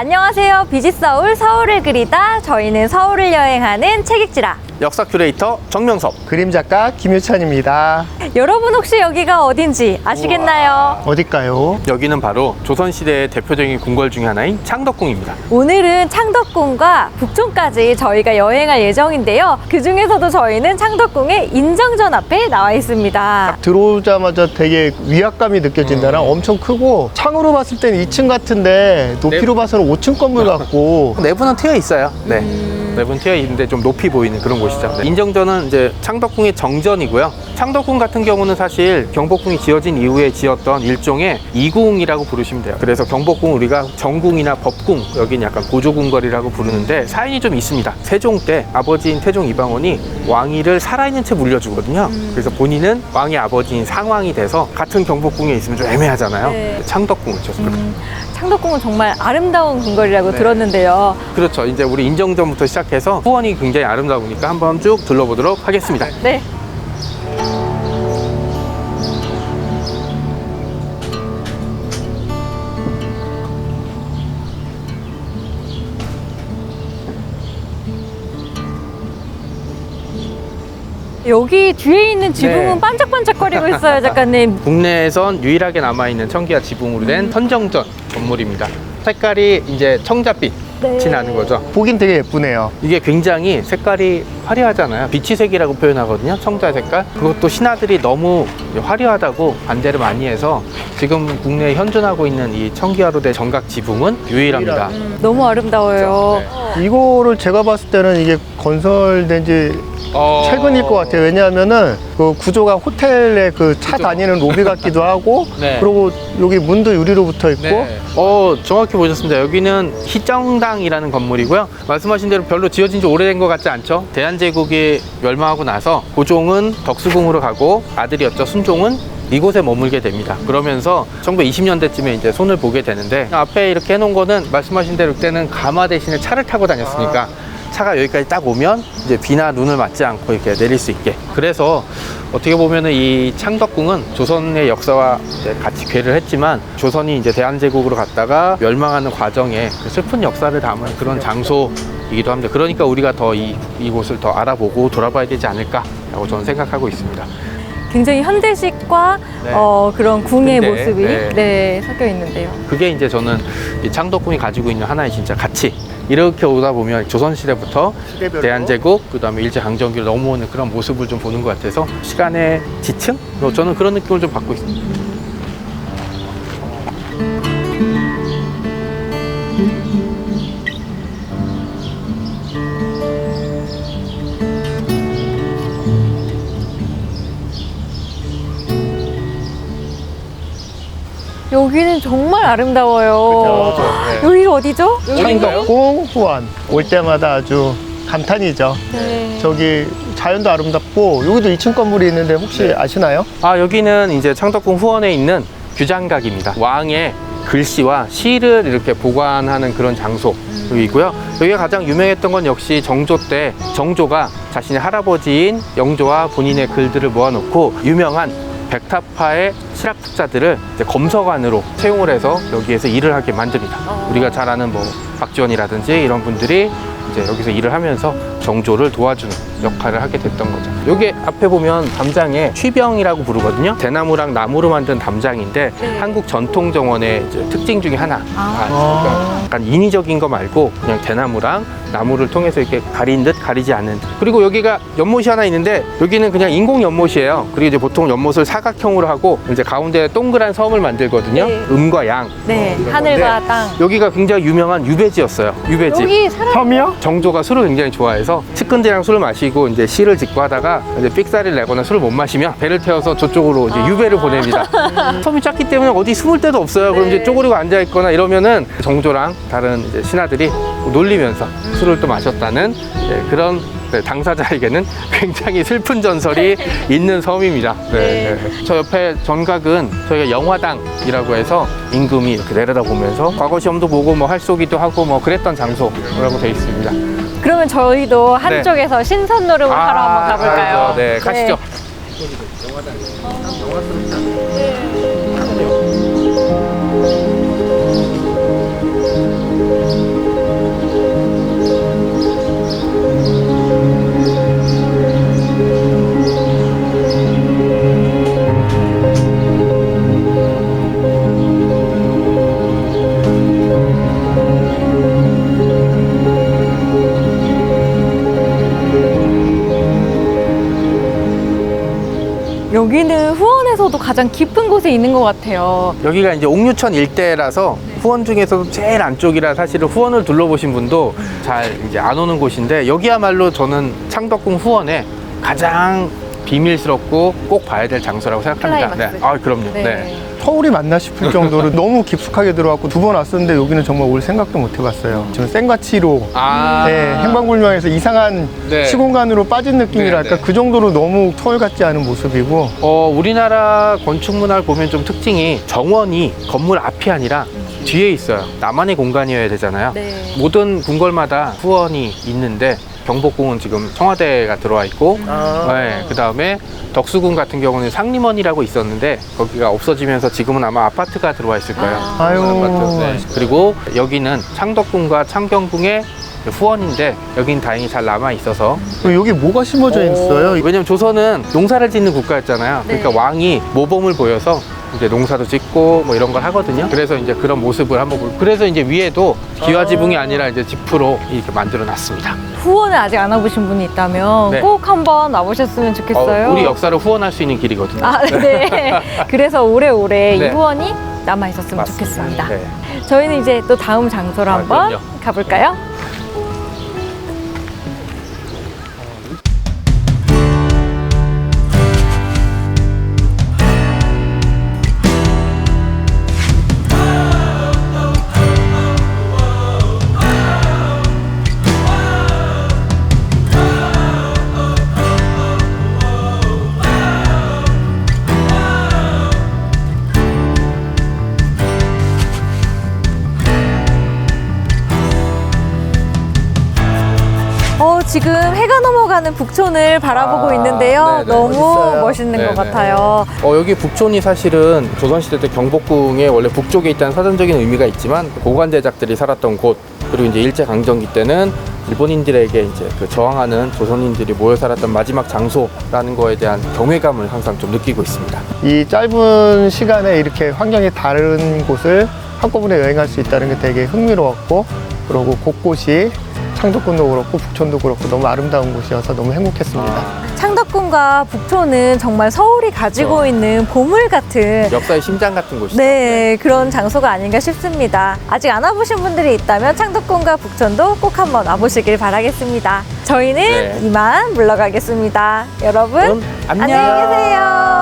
안녕하세요. 비지서울 서울을 그리다. 저희는 서울을 여행하는 책읽지라. 역사 큐레이터 정명섭. 그림 작가 김유찬입니다. 여러분 혹시 여기가 어딘지 아시겠나요? 어딜까요? 여기는 바로 조선시대의 대표적인 궁궐 중에 하나인 창덕궁입니다. 오늘은 창덕궁과 북촌까지 저희가 여행할 예정인데요. 그 중에서도 저희는 창덕궁의 인정전 앞에 나와 있습니다. 들어오자마자 되게 위압감이 느껴진다나 엄청 크고 창으로 봤을 때는 2층 같은데 높이로 봐서는 5층 건물 같고 내부는 트여 있어요. 네. 내부는 트여 있는데 좀 높이 보이는 그런 곳이죠. 네. 인정전은 이제 창덕궁의 정전이고요. 창덕궁 같은 경우는 사실 경복궁이 지어진 이후에 지었던 일종의 이궁이라고 부르시면 돼요. 그래서 경복궁 우리가 정궁이나 법궁, 여기는 약간 보조궁궐이라고 부르는데 사연이 좀 있습니다. 세종 때 아버지인 태종 이방원이 왕위를 살아있는 채 물려주거든요. 그래서 본인은 왕의 아버지인 상왕이 돼서 같은 경복궁에 있으면 좀 애매하잖아요. 네. 창덕궁을 쳤어요. 창덕궁은 정말 아름다운 궁궐이라고 네. 들었는데요. 그렇죠. 이제 우리 인정전부터 시작해서 후원이 굉장히 아름다우니까 한번 쭉 둘러보도록 하겠습니다. 네. 여기 뒤에 있는 지붕은 네. 반짝반짝거리고 있어요, 작가님. 국내에선 유일하게 남아있는 청기와 지붕으로 된 선정전 건물입니다. 색깔이 이제 청자빛이 네. 나는 거죠. 보긴 되게 예쁘네요. 이게 굉장히 색깔이 화려하잖아요. 비치색이라고 표현하거든요. 청자 색깔. 그것도 신하들이 너무 화려하다고 반대를 많이 해서 지금 국내에 현존하고 있는 이 청기화로 된 정각 지붕은 유일합니다. 너무 아름다워요. 이거를 제가 봤을 때는 이게 건설된 지 최근일 것 같아요. 왜냐하면은 그 구조가 호텔에 그 차 그죠. 다니는 로비 같기도 하고 네. 그리고 여기 문도 유리로 붙어 있고 네. 정확히 보셨습니다. 여기는 희정당이라는 건물이고요. 말씀하신 대로 별로 지어진 지 오래된 것 같지 않죠? 대한제국이 멸망하고 나서 고종은 덕수궁으로 가고 아들이었죠. 순종은 이곳에 머물게 됩니다. 그러면서 1920년대쯤에 이제 손을 보게 되는데 앞에 이렇게 해놓은 거는 말씀하신 대로 그때는 가마 대신에 차를 타고 다녔으니까 차가 여기까지 딱 오면 이제 비나 눈을 맞지 않고 이렇게 내릴 수 있게. 그래서 어떻게 보면은 이 창덕궁은 조선의 역사와 이제 같이 괴를 했지만 조선이 이제 대한제국으로 갔다가 멸망하는 과정에 그 슬픈 역사를 담은 그런 장소이기도 합니다. 그러니까 우리가 더 이곳을 더 알아보고 돌아봐야 되지 않을까라고 저는 생각하고 있습니다. 굉장히 현대식과 네. 그런 궁의 근데, 모습이 네. 네, 섞여 있는데요. 그게 이제 저는 이 창덕궁이 가지고 있는 하나의 진짜 가치. 이렇게 오다 보면 조선시대부터 시대별로. 대한제국, 그 다음에 일제강점기를 넘어오는 그런 모습을 좀 보는 것 같아서 시간의 지층? 저는 그런 느낌을 좀 받고 있습니다. 여기는 정말 아름다워요. 그죠. 네. 여기가 어디죠? 창덕궁 후원 올 때마다 아주 감탄이죠. 네. 저기 자연도 아름답고 여기도 2층 건물이 있는데 혹시 아시나요? 여기는 이제 창덕궁 후원에 있는 규장각입니다. 왕의 글씨와 시를 이렇게 보관하는 그런 장소이고요. 여기가 가장 유명했던 건 역시 정조 때 정조가 자신의 할아버지인 영조와 본인의 글들을 모아놓고 유명한 백타파의 실학습자들을 이제 검서관으로 채용을 해서 여기에서 일을 하게 만듭니다. 우리가 잘 아는 뭐 박지원이라든지 이런 분들이 이제 여기서 일을 하면서 정조를 도와주는 역할을 하게 됐던 거죠. 여기 앞에 보면 담장에 취병이라고 부르거든요. 대나무랑 나무로 만든 담장인데 네. 한국 전통 정원의 이제 특징 중에 하나. 그러니까 약간 인위적인 거 말고 그냥 대나무랑 나무를 통해서 이렇게 가린 듯 가리지 않는 듯. 그리고 여기가 연못이 하나 있는데 여기는 그냥 인공 연못이에요. 그리고 이제 보통 연못을 사각형으로 하고 이제 가운데 동그란 섬을 만들거든요. 네. 음과 양. 네, 이런 하늘과 건데 땅. 여기가 굉장히 유명한 유배지였어요. 유배지. 여기 사람 섬이요? 정조가 술을 굉장히 좋아해서 측근들이랑 술을 마시고 이제 시를 짓고 하다가 이제 삑사리를 내거나 술을 못 마시면 배를 태워서 저쪽으로 이제 유배를 보냅니다. 섬이 작기 때문에 어디 숨을 데도 없어요. 그럼 이제 쪼그리고 앉아 있거나 이러면은 정조랑 다른 이제 신하들이 놀리면서 술을 또 마셨다는 그런 당사자에게는 굉장히 슬픈 전설이 있는 섬입니다. 네. 저 옆에 전각은 저희가 영화당이라고 해서 임금이 이렇게 내려다보면서 과거 시험도 보고 뭐 활쏘기도 하고 뭐 그랬던 장소라고 되어 있습니다. 그러면 저희도 한쪽에서 신선 노름을 하러 한번 가볼까요? 알죠. 네, 가시죠. 여기는 후원에서도 가장 깊은 곳에 있는 것 같아요. 여기가 이제 옥류천 일대라서 후원 중에서도 제일 안쪽이라 사실은 후원을 둘러보신 분도 잘 이제 안 오는 곳인데, 여기야말로 저는 창덕궁 후원에 가장 비밀스럽고 꼭 봐야 될 장소라고 생각합니다. 클라이막스. 네. 아, 그럼요. 네. 네. 서울이 맞나 싶을 정도로 너무 깊숙하게 들어갔고, 2번 왔었는데 여기는 정말 올 생각도 못 해봤어요. 지금 생과치로 아. 네, 행방불명에서 이상한 네. 시공간으로 빠진 느낌이랄까. 네, 네. 그 정도로 너무 서울 같지 않은 모습이고. 우리나라 건축문화를 보면 좀 특징이 정원이 건물 앞이 아니라 뒤에 있어요. 나만의 공간이어야 되잖아요. 네. 모든 궁궐마다 후원이 있는데, 경복궁은 지금 청와대가 들어와 있고, 네, 그 다음에 덕수궁 같은 경우는 상림원이라고 있었는데 거기가 없어지면서 지금은 아마 아파트가 들어와 있을 거예요. 아유. 아파트. 네. 그리고 여기는 창덕궁과 창경궁의 후원인데 여긴 다행히 잘 남아 있어서. 여기 뭐가 심어져 있어요? 왜냐면 조선은 농사를 짓는 국가였잖아요. 네. 그러니까 왕이 모범을 보여서 이제 농사도 짓고 뭐 이런 걸 하거든요. 그래서 이제 그런 모습을 한번 그래서 이제 위에도 기와지붕이 아니라 이제 지프로 이렇게 만들어 놨습니다. 후원을 아직 안 와보신 분이 있다면 네. 꼭 한번 와보셨으면 좋겠어요. 우리 역사를 후원할 수 있는 길이거든요. 아, 네. 그래서 오래오래 이 네. 후원이 남아있었으면 맞습니다. 좋겠습니다. 네. 저희는 이제 또 다음 장소로 아, 한번 그럼요. 가볼까요? 지금 해가 넘어가는 북촌을 바라보고 아, 있는데요. 네네. 너무 멋있어요. 멋있는 것 네네. 같아요. 여기 북촌이 사실은 조선시대 때 경복궁에 원래 북쪽에 있다는 사전적인 의미가 있지만, 고관 제작들이 살았던 곳, 그리고 이제 일제강점기 때는 일본인들에게 이제 그 저항하는 조선인들이 모여 살았던 마지막 장소라는 거에 대한 경외감을 항상 좀 느끼고 있습니다. 이 짧은 시간에 이렇게 환경이 다른 곳을 한꺼번에 여행할 수 있다는 게 되게 흥미로웠고, 그리고 곳곳이 창덕궁도 그렇고 북촌도 그렇고 너무 아름다운 곳이어서 너무 행복했습니다. 창덕궁과 북촌은 정말 서울이 가지고 있는 보물 같은 역사의 심장 같은 곳이죠. 네, 그런 장소가 아닌가 싶습니다. 아직 안 와보신 분들이 있다면 창덕궁과 북촌도 꼭 한번 와보시길 바라겠습니다. 저희는 네. 이만 물러가겠습니다. 여러분, 안녕. 안녕히 계세요.